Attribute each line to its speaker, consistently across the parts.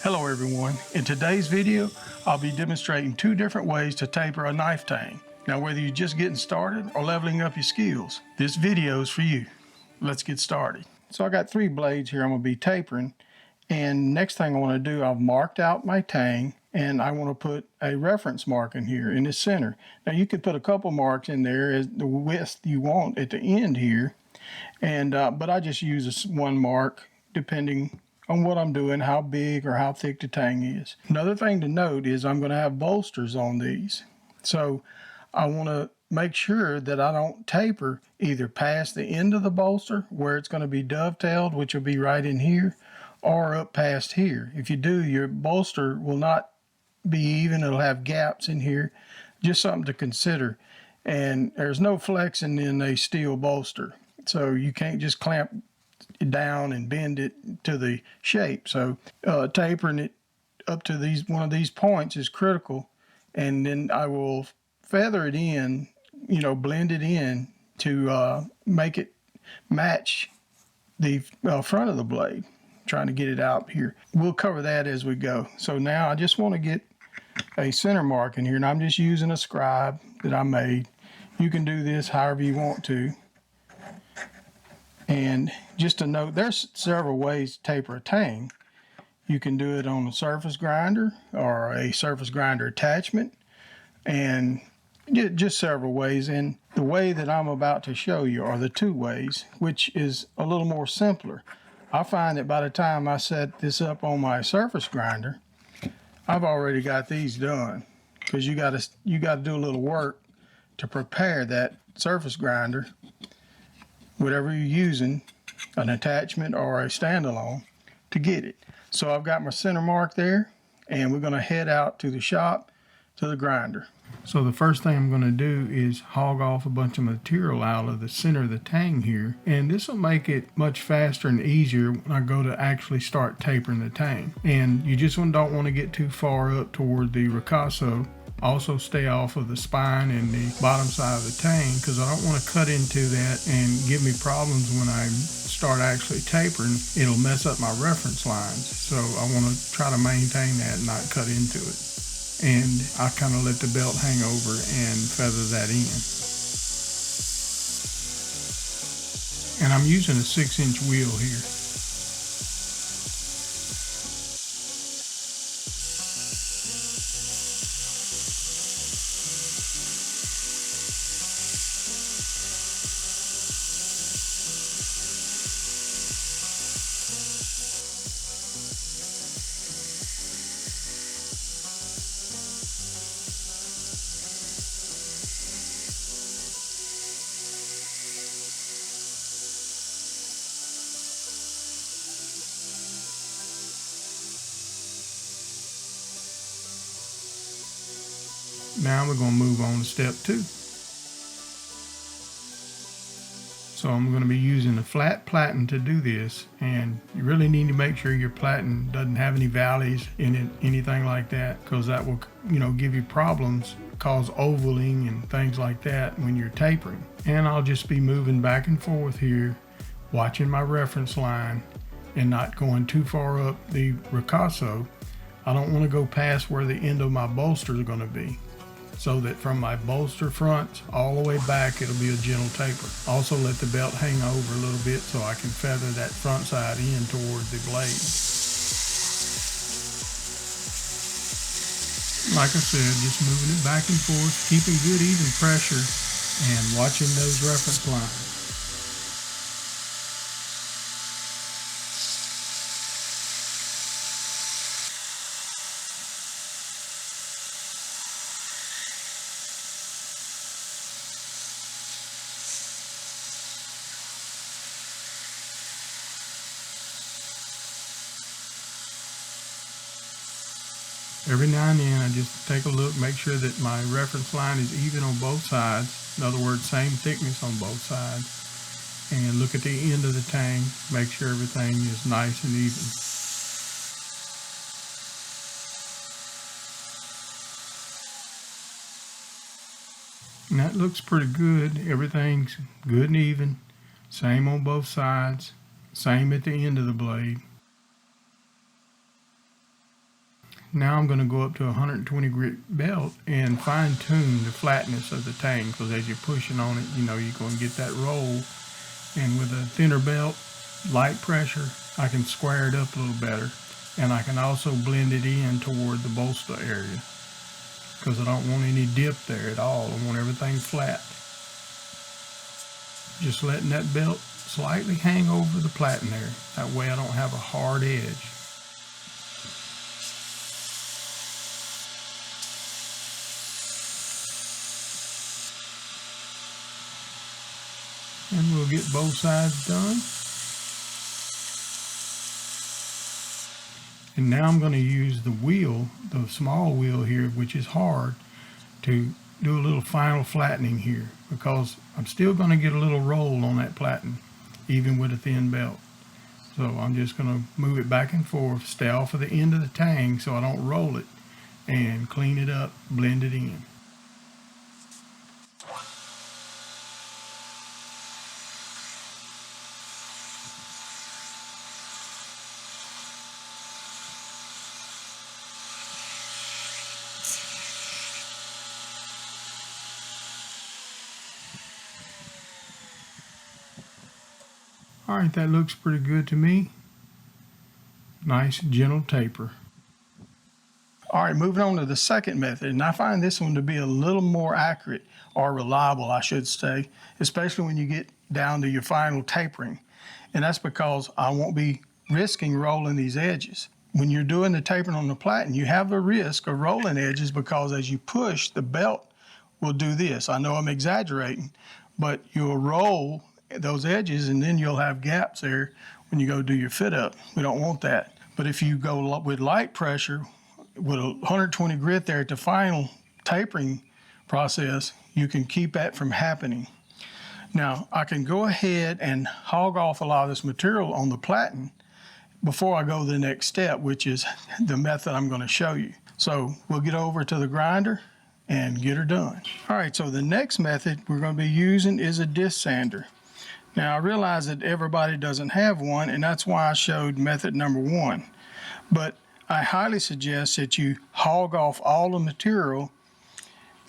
Speaker 1: Hello everyone. In today's video, I'll be demonstrating two different ways to taper a knife tang. Now whether you're just getting started or leveling up your skills, this video is for you. Let's get started. So I got 3 blades here I'm going to be tapering, and next thing I want to do, I've marked out my tang and I want to put a reference mark in here in the center. Now you could put a couple marks in there as the width you want at the end here, and but I just use one mark depending on what I'm doing, how big or how thick the tang is. Another thing to note is I'm going to have bolsters on these. So I want to make sure that I don't taper either past the end of the bolster where it's going to be dovetailed, which will be right in here, or up past here. If you do, your bolster will not be even. It'll have gaps in here. Just something to consider. And there's no flexing in a steel bolster. So you can't just clamp it down and bend it to the shape. So tapering it up to one of these points is critical, and then I will feather it in, blend it in to make it match the front of the blade. Trying to get it out here. We'll cover that as we go. So now I just want to get a center mark in here, and I'm just using a scribe that I made. You can do this however you want to. And just to note, there's several ways to taper a tang. You can do it on a surface grinder or a surface grinder attachment, and just several ways. And the way that I'm about to show you are the 2 ways, which is a little more simpler. I find that by the time I set this up on my surface grinder, I've already got these done, because you got to do a little work to prepare that surface grinder, whatever you're using, an attachment or a standalone, to get it. So I've got my center mark there, and we're going to head out to the shop to the grinder. So the first thing I'm going to do is hog off a bunch of material out of the center of the tang here, and this will make it much faster and easier when I go to actually start tapering the tang. And you just don't want to get too far up toward the ricasso. Also stay off of the spine and the bottom side of the tang, because I don't want to cut into that and give me problems when I start actually tapering. It'll mess up my reference lines. So I want to try to maintain that and not cut into it. And I kind of let the belt hang over and feather that in. And I'm using a 6-inch wheel here. Now we're going to move on to step 2. So I'm going to be using a flat platen to do this, and you really need to make sure your platen doesn't have any valleys in it, anything like that, because that will, give you problems, cause ovaling and things like that when you're tapering. And I'll just be moving back and forth here, watching my reference line and not going too far up the ricasso. I don't want to go past where the end of my bolsters are going to be, so that from my bolster fronts all the way back it'll be a gentle taper. Also let the belt hang over a little bit so I can feather that front side in toward the blade. Like I said, just moving it back and forth, keeping good even pressure and watching those reference lines. Every now and then I just take a look, make sure that my reference line is even on both sides. In other words, same thickness on both sides. And look at the end of the tang, make sure everything is nice and even. And that looks pretty good. Everything's good and even. Same on both sides. Same at the end of the blade. Now I'm going to go up to a 120 grit belt and fine tune the flatness of the tang, because as you're pushing on it, you know, you're going to get that roll. And with a thinner belt, light pressure, I can square it up a little better. And I can also blend it in toward the bolster area, because I don't want any dip there at all. I want everything flat. Just letting that belt slightly hang over the platen there. That way I don't have a hard edge. And we'll get both sides done. And now I'm going to use the wheel, the small wheel here, which is hard, to do a little final flattening here, because I'm still going to get a little roll on that platen, even with a thin belt. So I'm just going to move it back and forth, stay off of the end of the tang so I don't roll it, and clean it up, blend it in. All right, that looks pretty good to me. Nice, gentle taper. All right, moving on to the second method, and I find this one to be a little more accurate, or reliable, I should say, especially when you get down to your final tapering. And that's because I won't be risking rolling these edges. When you're doing the tapering on the platen, you have the risk of rolling edges, because as you push, the belt will do this. I know I'm exaggerating, but you'll roll those edges and then you'll have gaps there when you go do your fit up. We don't want that. But if you go with light pressure with a 120 grit there at the final tapering process, you can keep that from happening. Now I can go ahead and hog off a lot of this material on the platen before I go to the next step, which is the method I'm going to show you. So we'll get over to the grinder and get her done. All right, so the next method we're going to be using is a disc sander. Now I realize that everybody doesn't have one, and that's why I showed method number 1. But I highly suggest that you hog off all the material,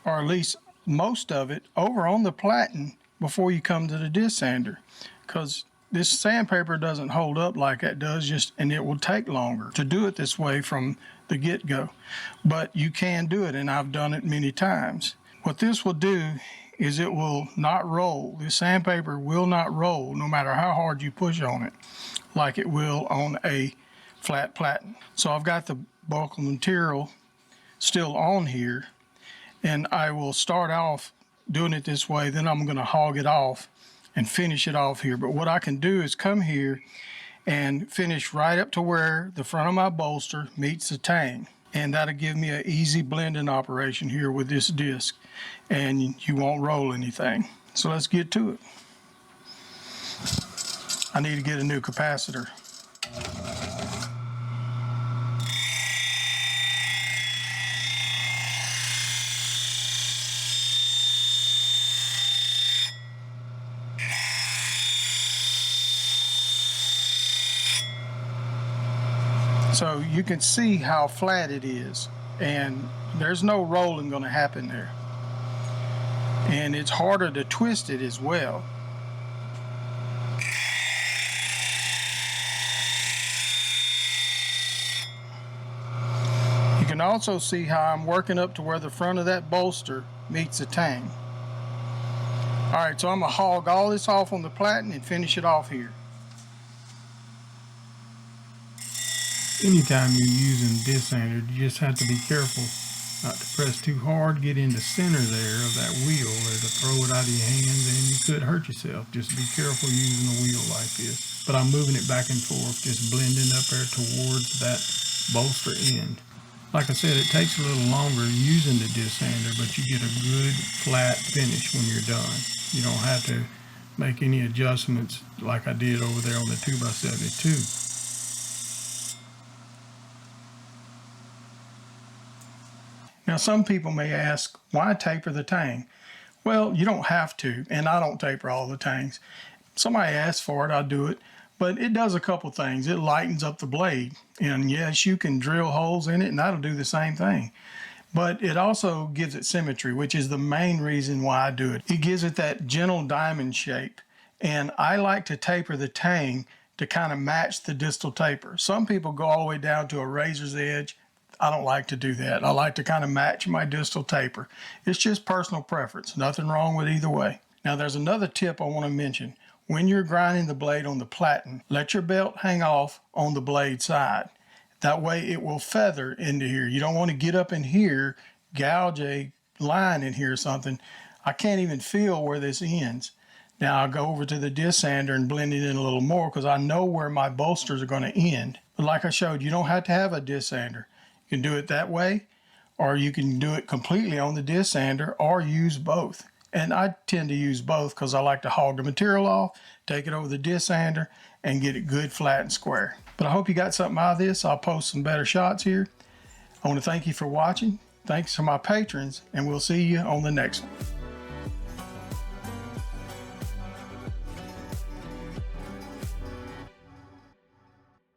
Speaker 1: or at least most of it, over on the platen before you come to the disc sander, because this sandpaper doesn't hold up like that does, and it will take longer to do it this way from the get-go. But you can do it, and I've done it many times. What this will do is it will not roll. This sandpaper will not roll no matter how hard you push on it, like it will on a flat platen. So I've got the bulk of material still on here, and I will start off doing it this way, then I'm going to hog it off and finish it off here. But what I can do is come here and finish right up to where the front of my bolster meets the tang. And that'll give me an easy blending operation here with this disc, and you won't roll anything. So let's get to it. I need to get a new capacitor. So you can see how flat it is, and there's no rolling going to happen there. And it's harder to twist it as well. You can also see how I'm working up to where the front of that bolster meets the tang. All right, so I'm going to hog all this off on the platen and finish it off here. Anytime you're using disc sander, you just have to be careful not to press too hard, get in the center there of that wheel, or to throw it out of your hands and you could hurt yourself. Just be careful using a wheel like this. But I'm moving it back and forth, just blending up there towards that bolster end. Like I said, it takes a little longer using the disc sander, but you get a good flat finish when you're done. You don't have to make any adjustments like I did over there on the 2x72. Now some people may ask, why taper the tang? Well, you don't have to, and I don't taper all the tangs. Somebody asks for it, I do it, But it does a couple things. It lightens up the blade. And yes, you can drill holes in it and that'll do the same thing. But it also gives it symmetry, which is the main reason why I do it. It gives it that gentle diamond shape. And I like to taper the Tang to kind of match the distal taper. Some people go all the way down to a razor's edge. I don't like to do that. I like to kind of match my distal taper. It's just personal preference. Nothing wrong with either way. Now there's another tip I want to mention. When you're grinding the blade on the platen, let your belt hang off on the blade side. That way it will feather into here. You don't want to get up in here, gouge a line in here or something. I can't even feel where this ends. Now I'll go over to the disc sander and blend it in a little more because I know where my bolsters are going to end. But like I showed, you don't have to have a disc sander. You can do it that way, or you can do it completely on the disc sander, or use both. And I tend to use both because I like to hog the material off, take it over the disc sander, and get it good, flat, and square. But I hope you got something out of this. I'll post some better shots here. I want to thank you for watching. Thanks to my patrons, and we'll see you on the next one.